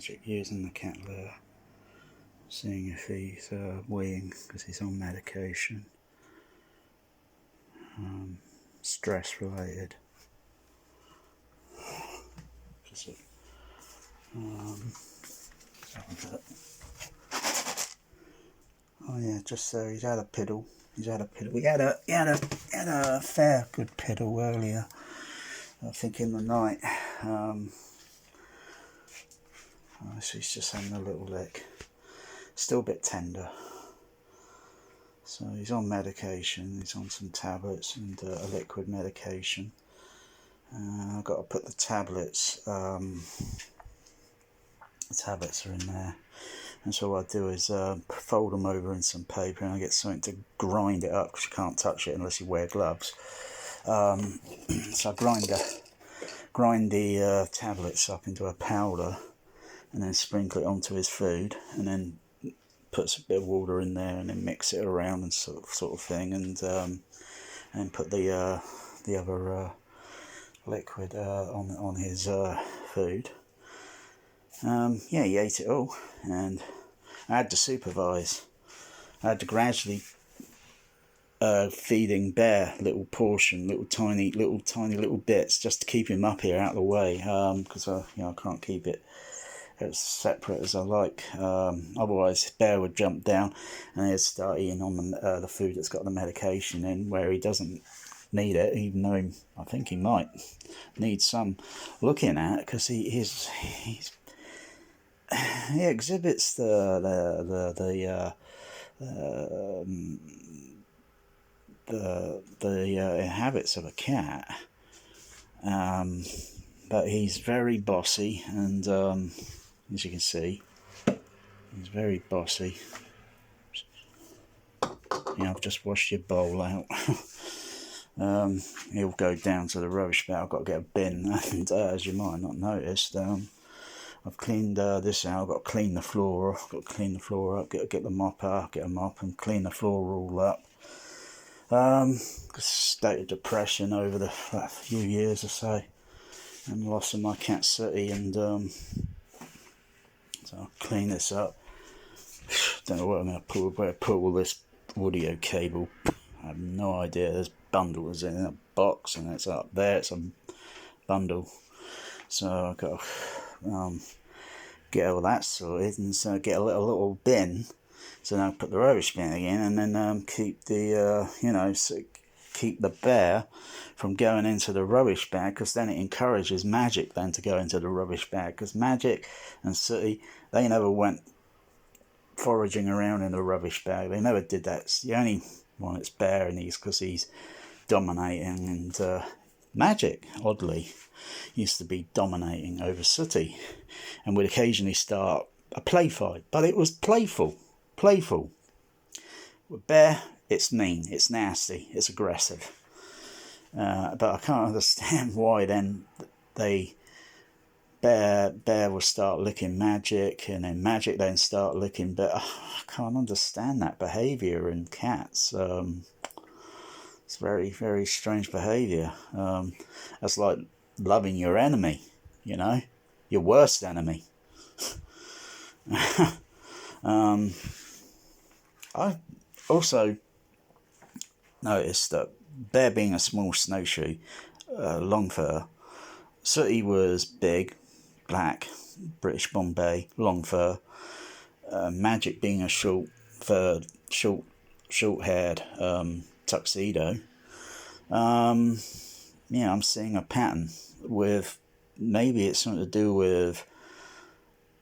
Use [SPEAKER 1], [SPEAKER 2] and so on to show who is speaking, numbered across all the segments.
[SPEAKER 1] Magic using the cat lure, seeing if he's weeing because he's on medication, stress related. Oh yeah, just so he's had a piddle. He had a fair good piddle earlier. I think in the night. So he's just having a little lick. Still a bit tender. So he's on medication. He's on some tablets and a liquid medication. I've got to put the tablets. The tablets are in there. And so what I do is fold them over in some paper, and I get something to grind it up because you can't touch it unless you wear gloves. So I grind the tablets up into a powder, and then sprinkle it onto his food, and then put a bit of water in there, and then mix it around and sort of thing, and put the other liquid on his food. Yeah, he ate it all, and I had to supervise. I had to gradually feeding Bear little tiny little bits just to keep him up here out of the way, because I can't keep it as separate as I like. Otherwise, Bear would jump down and he'd start eating on the food that's got the medication in, where he doesn't need it, even though I think he might need some looking at, because he exhibits the habits of a cat, but he's very bossy, and as you can see, he's very bossy. I've just washed your bowl out. He'll go down to the rubbish bin. I've got to get a bin, and as you might not noticed, I've cleaned this out. I've got to clean the floor off. Got to clean the floor up. Get the mop out. Get a mop and clean the floor all up. State of depression over the few years or so, and loss of my cat Sooty, and so I'll clean this up. Don't know what I'm going to put all this audio cable. I have no idea. There's bundles in a box, and it's up there. It's a bundle, so I've got to get all that sorted, and so get a little bin. So now put the rubbish bin again, and then keep the keep the Bear from going into the rubbish bag, because then it encourages Magic then to go into the rubbish bag, because Magic and Sooty, they never went foraging around in the rubbish bag. They never did that. It's the only one that's Bear in these, because he's dominating, and Magic, oddly, used to be dominating over Sooty, and would occasionally start a play fight, but it was playful. With Bear, it's mean, it's nasty, it's aggressive. But I can't understand why then Bear will start licking Magic, and then Magic then start licking Bear. I can't understand that behaviour in cats. It's very, very strange behaviour. That's like loving your enemy, your worst enemy. I also noticed that Bear being a small snowshoe, long fur, Sooty was big, black, British Bombay, long fur, Magic being a short-haired tuxedo. I'm seeing a pattern with, maybe it's something to do with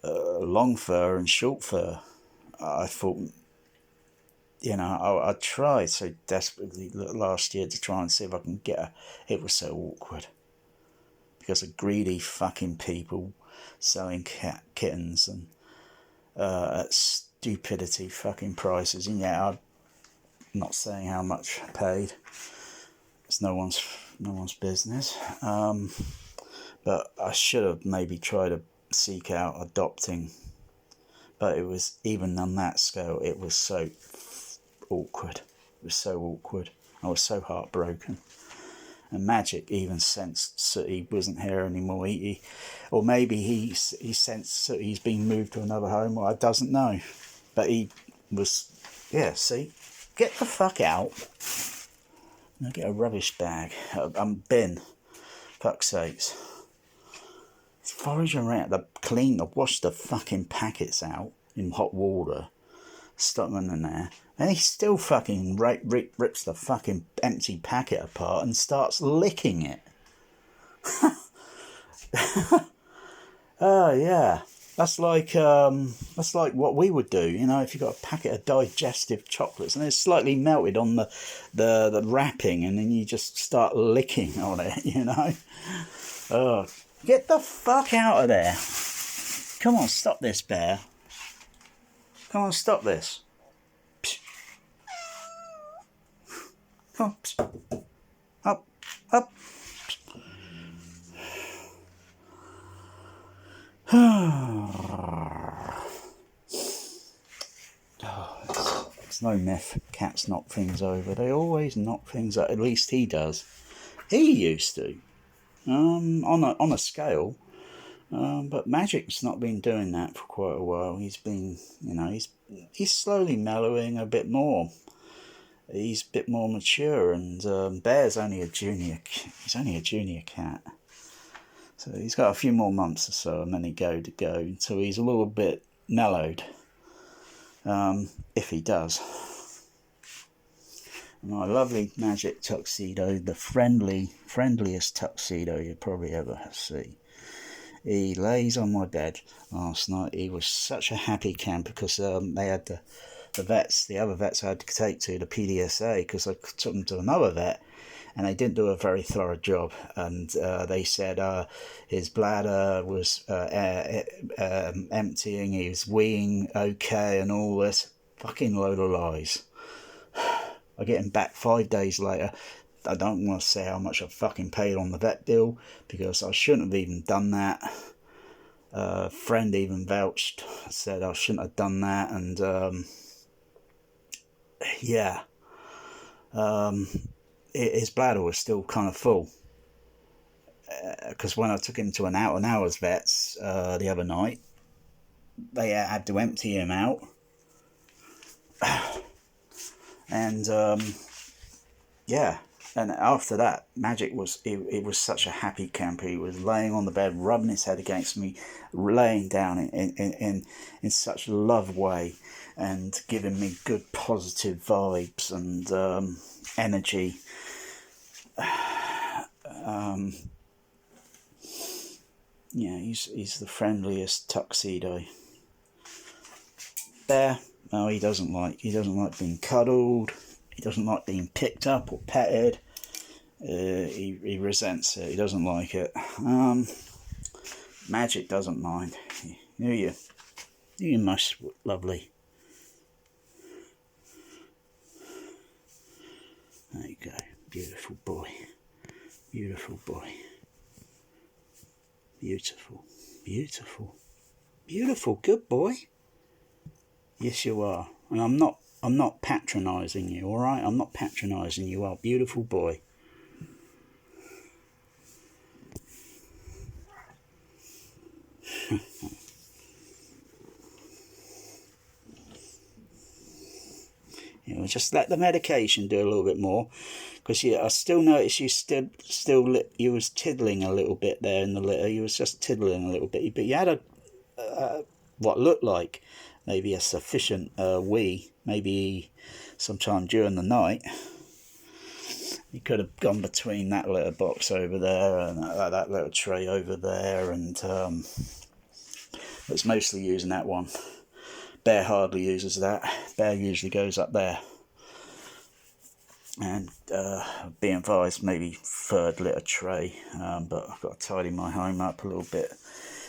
[SPEAKER 1] long fur and short fur. I thought, I tried so desperately last year to try and see if I can get it was so awkward, because of greedy fucking people selling kittens and at stupidity fucking prices. And yeah, I'm not saying how much I paid. It's no one's business. But I should have maybe tried to seek out adopting, but it was, even on that scale, it was so awkward. It was so awkward. I was so heartbroken. And Magic even sensed that he wasn't here anymore. Or maybe he sensed that he's been moved to another home, or I doesn't know. But he was, yeah, see? Get the fuck out. Now get a rubbish bag, bin. Fuck's sakes. He's foraging around to wash the fucking packets out in hot water. Stuck them in there. And he still fucking rips the fucking empty packet apart and starts licking it. Oh yeah, that's like what we would do, you know, if you got a packet of digestive chocolates and it's slightly melted on the wrapping, and then you just start licking on it, you know. Oh, get the fuck out of there! Come on, stop this, bear. Come on, stop this. Come on, up, up. It's no myth. Cats knock things over. They always knock things over. At least he does. He used to. On a scale. But Magic's not been doing that for quite a while. He's been, you know, he's slowly mellowing a bit more. He's a bit more mature, and Bear's only a junior. He's only a junior cat. So he's got a few more months or so, and then he to go. So he's a little bit mellowed, if he does. My lovely Magic tuxedo, the friendliest tuxedo you probably ever see. He lays on my bed last night. He was such a happy camper because they had the other vets I had to take to the PDSA, because I took them to another vet. And they didn't do a very thorough job, and they said his bladder was emptying, he was weeing okay, and all this. Fucking load of lies. I get him back 5 days later. I don't want to say how much I fucking paid on the vet bill, because I shouldn't have even done that. A friend even vouched, said I shouldn't have done that, and yeah. His bladder was still kind of full, because when I took him to an hours vets the other night, they had to empty him out, and yeah. And after that, Magic was he was such a happy camper. He was laying on the bed, rubbing his head against me, laying down in such a love way, and giving me good positive vibes and energy. Yeah, he's the friendliest tuxedo. Bear, no, he doesn't like being cuddled. He doesn't like being picked up or petted. He resents it. He doesn't like it. Magic doesn't mind. You're most lovely. There you go. Beautiful boy. Beautiful boy. Beautiful. Beautiful. Beautiful. Good boy. Yes, you are. And I'm not patronising you, all right? I'm not patronising you. You are a beautiful boy. You know, just let the medication do a little bit more, because I still noticed you was tiddling a little bit there in the litter. You was just tiddling a little bit, but you had what looked like maybe a sufficient wee, maybe sometime during the night. You could have gone between that litter box over there and that little tray over there, and it's mostly using that one. Bear hardly uses that. Bear usually goes up there. And be advised, maybe third litter tray, but I've got to tidy my home up a little bit,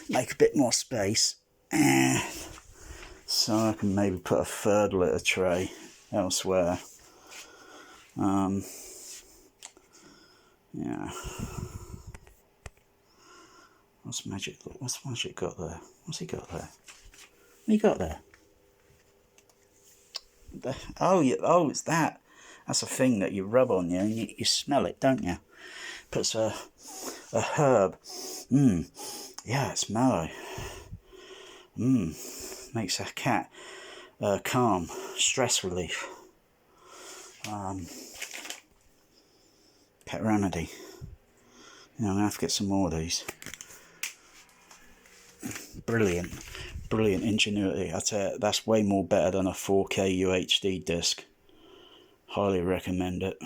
[SPEAKER 1] make a bit more space, so I can maybe put a third litter tray elsewhere. Yeah. What's Magic got there? What's he got there? What you got there? Oh, it's that. That's a thing that you rub on you and you smell it, don't you? puts a herb. Yeah, it's mellow. Makes a cat calm, stress relief. Pet remedy. I'm gonna have to get some more of these. Brilliant ingenuity. I tell you, that's way more better than a 4K UHD disc. Highly recommend it.